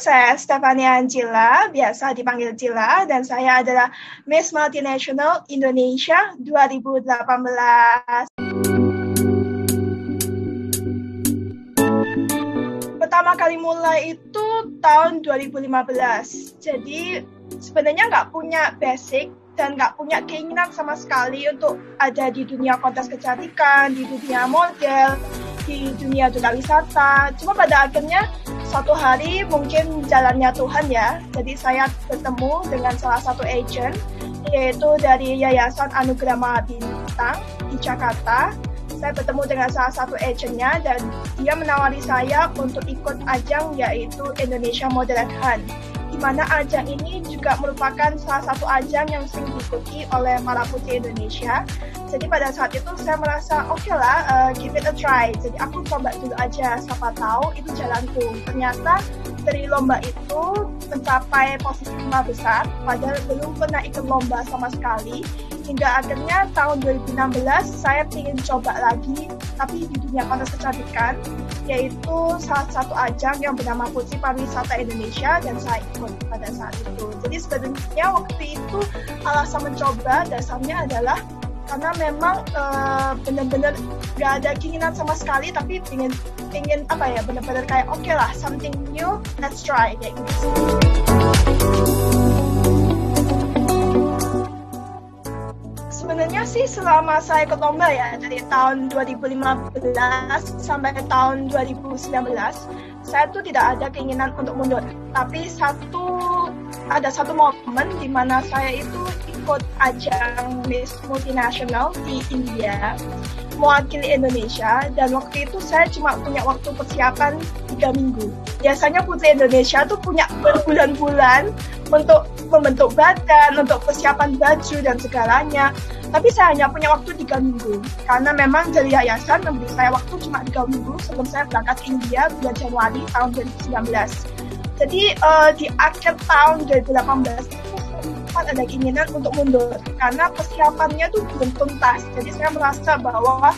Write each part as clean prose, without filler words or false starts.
saya Stefania Angela, biasa dipanggil Cila, dan saya adalah Miss Multinational Indonesia 2018. Pertama kali mulai itu tahun 2015, jadi sebenarnya nggak punya basic dan nggak punya keinginan sama sekali untuk ada di dunia kontes kecantikan, di dunia model, di dunia duta wisata. Cuma pada akhirnya suatu hari mungkin jalannya Tuhan ya, jadi saya bertemu dengan salah satu agent, yaitu dari Yayasan Anugerah Bintang di Jakarta. Saya bertemu dengan salah satu agentnya dan dia menawari saya untuk ikut ajang yaitu Indonesia Model Hunt, di mana ajang ini juga merupakan salah satu ajang yang sering diikuti oleh para putri Indonesia. Jadi pada saat itu saya merasa oke lah, give it a try. Jadi aku coba dulu aja, siapa tahu itu jalanku. Ternyata dari lomba itu mencapai posisi 5 besar, padahal belum pernah ikut lomba sama sekali. Hingga akhirnya tahun 2016 saya ingin coba lagi, tapi di dunia kontes kecantikan, yaitu salah satu ajang yang bernama Putri Pariwisata Indonesia, dan saya ikut pada saat itu. Jadi sebenarnya waktu itu alasan mencoba dasarnya adalah karena memang benar-benar gak ada keinginan sama sekali, tapi ingin apa ya, benar-benar kayak oke lah, something new, let's try kayak gitu. Sebenarnya sih selama saya ikut lomba ya, dari tahun 2015 sampai tahun 2019, saya tuh tidak ada keinginan untuk mundur. Tapi ada satu momen di mana saya itu ikut ajang Miss Multinational di India, mewakili Indonesia, dan waktu itu saya cuma punya waktu persiapan 3 minggu. Biasanya putri Indonesia tuh punya berbulan-bulan untuk membentuk badan, untuk persiapan baju dan segalanya. Tapi saya hanya punya waktu 3 minggu, karena memang dari yayasan memberi saya waktu cuma 3 minggu sebelum saya berangkat ke India bulan Januari tahun 2019. Jadi di akhir tahun 2018 itu sempat ada keinginan untuk mundur, karena persiapannya tuh belum tuntas. Jadi saya merasa bahwa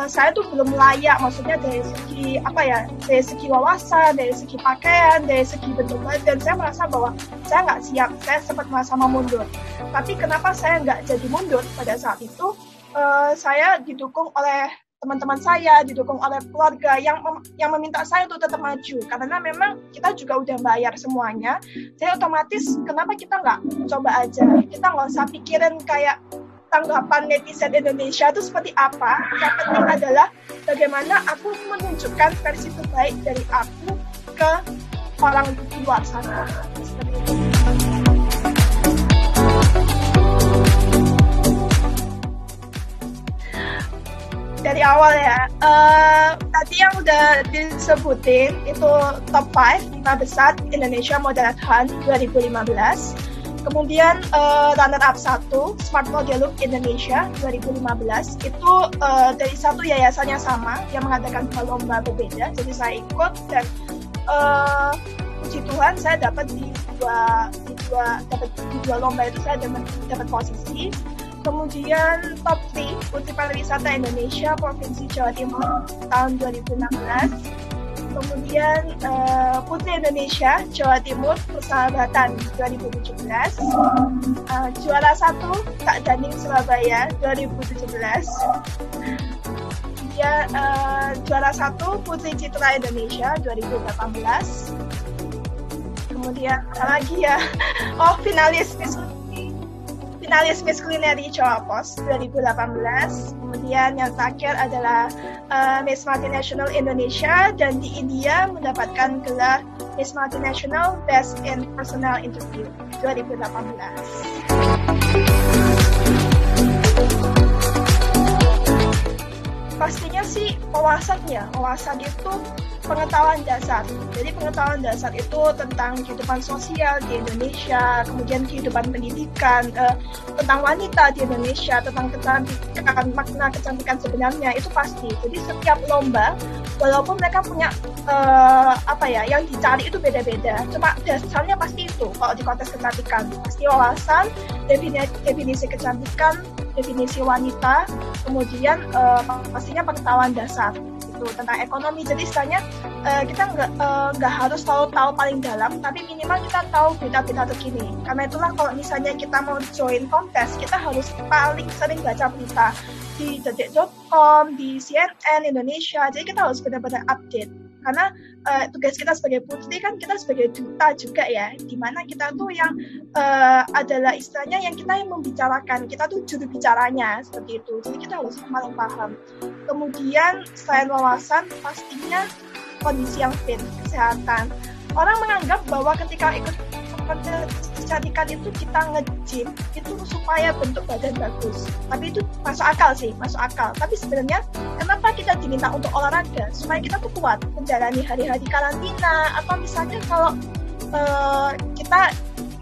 saya tuh belum layak, maksudnya dari segi apa ya, dari segi wawasan, dari segi pakaian, dari segi bentuk badan, saya merasa bahwa saya nggak siap. Saya sempat merasa mau mundur. Tapi kenapa saya nggak jadi mundur pada saat itu? Saya didukung oleh teman-teman saya, didukung oleh keluarga yang meminta saya untuk tetap maju, karena memang kita juga udah bayar semuanya. Jadi otomatis kenapa kita nggak coba aja? Kita nggak usah pikirin kayak tanggapan netizen Indonesia itu seperti apa. Yang penting adalah bagaimana aku menunjukkan versi terbaik dari aku ke orang di luar sana. Seperti itu. Dari awal ya, tadi yang udah disebutin itu top 5 besar Indonesia Model Hunt 2015. Kemudian runner up 1 Smart Model Look Indonesia 2015 itu dari satu yayasan yang sama yang mengadakan 2 lomba berbeda. Jadi saya ikut dan puji Tuhan saya dapat di dua lomba itu saya dapat posisi. Kemudian top 3 Putri Pariwisata Indonesia Provinsi Jawa Timur tahun 2016. Kemudian Putri Indonesia Jawa Timur Persahabatan 2017. Juara 1 Kak Daning Surabaya 2017. Dia juara 1 Putri Citra Indonesia 2018. Kemudian apa lagi ya? Oh, finalis Miss Culinary Jawa Pos 2018. Kemudian yang terakhir adalah Miss Multinational Indonesia, dan di India mendapatkan gelar Miss Multinational Best in Personal Interview 2018. Pastinya sih wawasan itu pengetahuan dasar. Jadi pengetahuan dasar itu tentang kehidupan sosial di Indonesia, kemudian kehidupan pendidikan, tentang wanita di Indonesia, tentang kecantikan, makna kecantikan sebenarnya itu pasti. Jadi setiap lomba, walaupun mereka punya yang dicari itu beda-beda, cuma dasarnya pasti itu. Kalau di kontes kecantikan, pasti wawasan, definisi kecantikan, definisi wanita, kemudian pastinya pengetahuan dasar. itu, tentang ekonomi. Jadi istilahnya kita nggak harus selalu tahu paling dalam, tapi minimal kita tahu berita-berita terkini. Karena itulah kalau misalnya kita mau join kontes, kita harus paling sering baca berita di detik.com, di CNN Indonesia. Jadi kita harus benar-benar update. Karena tugas kita sebagai putri kan kita sebagai duta juga ya, dimana kita tuh yang adalah istilahnya yang kita yang membicarakan, kita tuh juru bicaranya seperti itu. Jadi kita harus paling paham. Kemudian selain wawasan, pastinya kondisi yang fit, kesehatan. Orang menganggap bahwa ketika ikut kecantikan itu kita nge-gym itu supaya bentuk badan bagus, tapi itu masuk akal sih, masuk akal. Tapi sebenarnya kenapa kita diminta untuk olahraga? Supaya kita tuh kuat menjalani hari-hari karantina, atau misalnya kalau kita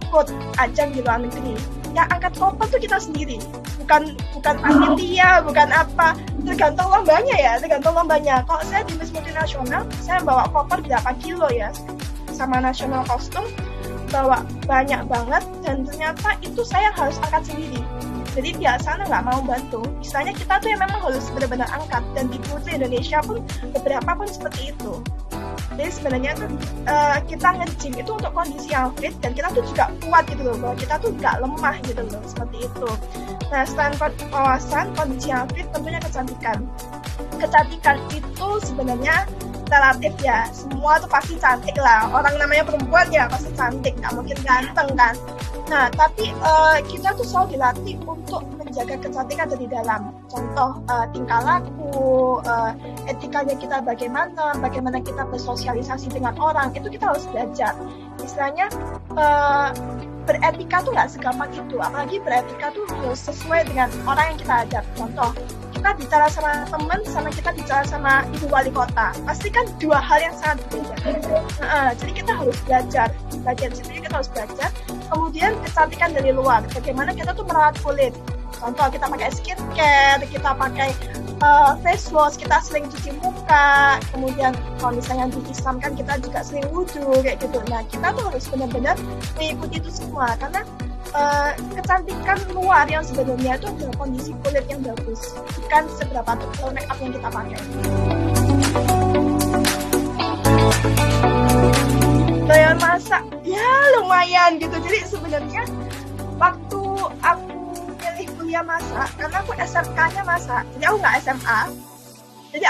ikut ajang di luar negeri, yang angkat koper tuh kita sendiri, bukan panitia, bukan apa, tergantung lombanya ya, tergantung lombanya. Kalau saya di Miss Multinasional, saya bawa koper 8 kilo ya, sama nasional kostum bawa banyak banget, dan ternyata itu saya harus angkat sendiri. Jadi pihak sana nggak mau bantu. Misalnya kita tuh yang memang harus benar-benar angkat, dan di Putri Indonesia pun beberapa pun seperti itu. Jadi sebenarnya tuh kita nge-gym itu untuk kondisi yang fit, dan kita tuh juga kuat gitu loh, bahwa kita tuh nggak lemah gitu loh, seperti itu. Nah, selain wawasan, kondisi yang fit, tentunya kecantikan. Kecantikan itu sebenarnya relatif ya, semua tuh pasti cantik lah, orang namanya perempuan ya pasti cantik, nggak mungkin ganteng kan. Nah, tapi kita tuh selalu dilatih untuk menjaga kecantikan dari dalam. Contoh tingkah laku, etikanya kita bagaimana kita bersosialisasi dengan orang, itu kita harus belajar. Istilahnya beretika tuh nggak segampang itu, apalagi beretika tuh harus sesuai dengan orang yang kita ajak. Contoh, kita bicara sama teman, sama kita bicara sama ibu wali kota, pasti kan dua hal yang sangat berbeda. Jadi kita harus belajar sendiri, kita harus belajar. Kemudian kecantikan dari luar, bagaimana kita tuh merawat kulit. Contoh, kita pakai skincare, kita pakai face wash, kita sering cuci muka. Kemudian kalau misalnya di Islam kan kita juga sering wudhu kayak gitu. Nah, kita tuh harus benar-benar mengikuti itu semua, karena kecantikan luar yang sebenarnya itu adalah kondisi kulit yang bagus, bukan seberapa tebal make up yang kita pakai. Gaya masak ya lumayan gitu. Jadi sebenarnya waktu aku pilih kuliah masak, karena aku SMK-nya masak, jadi aku nggak SMA. Jadi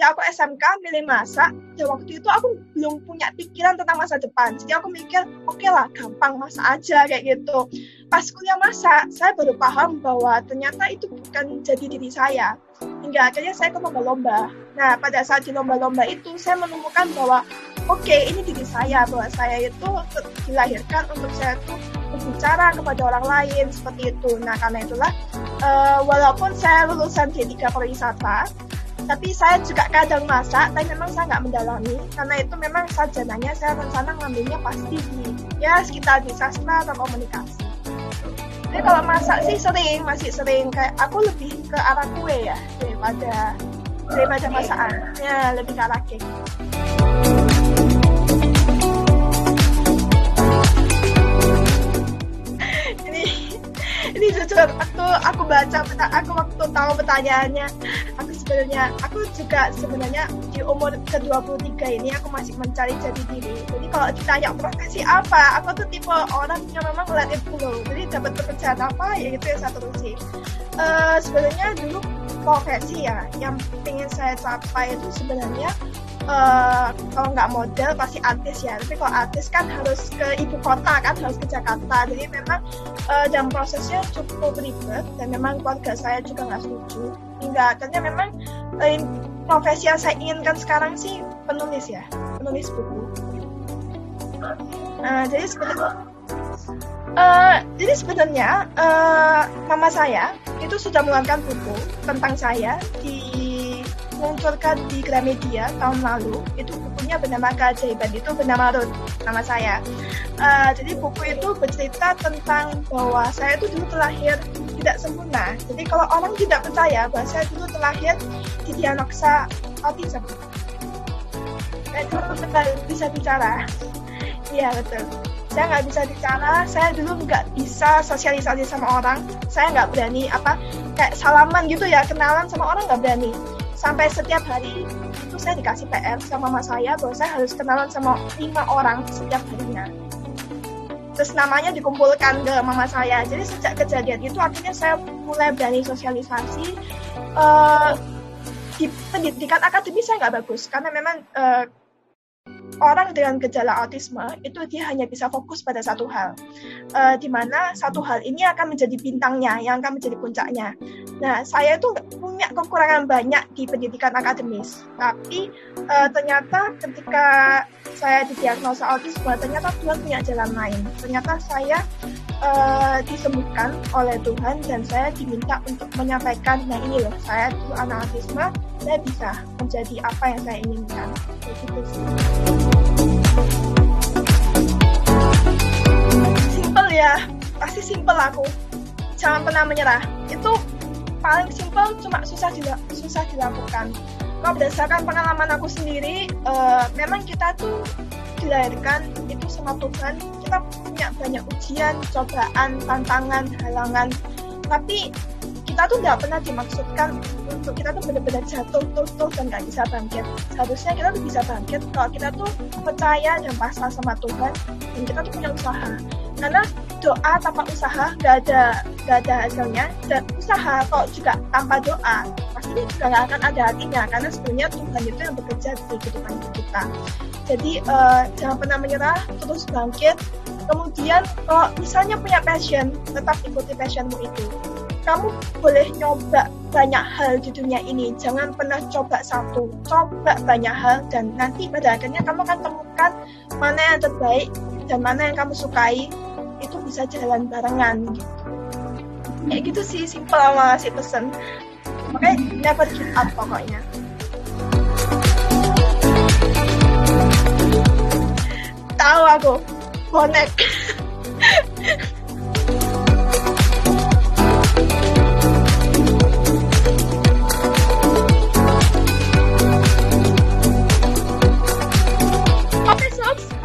aku SMK milih masak, dan waktu itu aku belum punya pikiran tentang masa depan. Jadi aku mikir, oke lah, gampang masak aja kayak gitu. Pas kuliah masak, saya baru paham bahwa ternyata itu bukan jadi diri saya. Hingga akhirnya saya ke lomba-lomba. Nah, pada saat di lomba-lomba itu, saya menemukan bahwa oke, ini diri saya, bahwa saya itu dilahirkan untuk saya tuh berbicara kepada orang lain, seperti itu. Nah, karena itulah, walaupun saya lulusan D3 pariwisata, tapi saya juga kadang masak, tapi memang saya nggak mendalami, karena itu memang sarjananya saya rencana ngambilnya pasti di sekitar di sastra atau komunikasi. Jadi kalau masak sih masih sering, kayak aku lebih ke arah kue ya, daripada masakan, ya lebih ke arah cake. Ini jujur, aku baca, aku waktu tahu pertanyaannya, aku juga sebenarnya di umur ke-23 ini aku masih mencari jati diri. Jadi kalau ditanya profesi apa, aku tuh tipe orang yang memang let it flow. Jadi dapat pekerjaan apa ya itu yang saya terusin. Sebenarnya dulu profesi ya yang pengen saya capai itu sebenarnya kalau nggak model pasti artis ya, tapi kalau artis kan harus ke ibu kota kan, harus ke Jakarta. Jadi memang dalam prosesnya cukup ribet, dan memang keluarga saya juga nggak setuju. Hingga akhirnya memang profesi yang saya inginkan sekarang sih penulis buku. Jadi sebenarnya mama saya itu sudah mengeluarkan buku tentang saya, diluncurkan di Gramedia tahun lalu. Itu bukunya bernama Keajaiban, itu bernama Ruth, nama saya. Jadi buku itu bercerita tentang bahwa saya itu dulu terlahir tidak sempurna. Jadi kalau orang tidak percaya bahwa saya dulu terlahir didiagnosa autism, saya dulu nggak bisa bicara. Iya betul. Saya nggak bisa bicara, saya dulu nggak bisa sosialisasi sama orang, saya nggak berani kayak salaman gitu ya, kenalan sama orang nggak berani. sampai setiap hari itu saya dikasih PR sama mama saya bahwa saya harus kenalan sama 5 orang setiap harinya. Terus namanya dikumpulkan ke mama saya. Jadi sejak kejadian itu akhirnya saya mulai berani sosialisasi. Di pendidikan akademis saya nggak bagus karena memang orang dengan gejala autisme itu dia hanya bisa fokus pada satu hal, di mana satu hal ini akan menjadi bintangnya, yang akan menjadi puncaknya. Nah, saya itu punya kekurangan banyak di pendidikan akademis, tapi ternyata ketika saya didiagnosa autisme, ternyata Tuhan punya jalan lain. Ternyata saya disembuhkan oleh Tuhan dan saya diminta untuk menyampaikan, nah ini loh, saya itu anak autisme, saya bisa menjadi apa yang saya inginkan. Begitu sih. Simple ya, pasti simple aku. Jangan pernah menyerah. Itu paling simple, cuma susah dilakukan. Kalau berdasarkan pengalaman aku sendiri, memang kita tuh dilahirkan itu sama Tuhan, kita punya banyak ujian, cobaan, tantangan, halangan, tapi kita tuh nggak pernah dimaksudkan untuk kita tuh benar-benar jatuh dan nggak bisa bangkit. Seharusnya kita tuh bisa bangkit kalau kita tuh percaya dan pasrah sama Tuhan dan kita tuh punya usaha. Karena doa tanpa usaha nggak ada hasilnya, dan usaha kalau juga tanpa doa pastinya juga nggak akan ada artinya, karena sebenarnya Tuhan itu yang bekerja di kehidupan kita. Jadi jangan pernah menyerah, terus bangkit. Kemudian kalau misalnya punya passion, tetap ikuti passionmu itu. Kamu boleh nyoba banyak hal di dunia ini, jangan pernah coba satu, coba banyak hal, dan nanti pada akhirnya kamu akan temukan mana yang terbaik dan mana yang kamu sukai, itu bisa jalan barengan gitu. Kayak gitu sih, simple sama si pesen. Makanya never give up pokoknya. Tahu aku, bonek.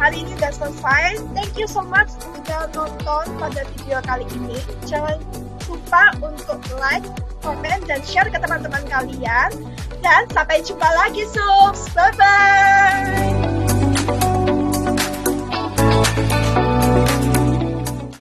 Hari ini udah selesai. Thank you so much udah nonton pada video kali ini. Jangan lupa untuk like, komen, dan share ke teman-teman kalian. Dan sampai jumpa lagi, Subs. Bye-bye.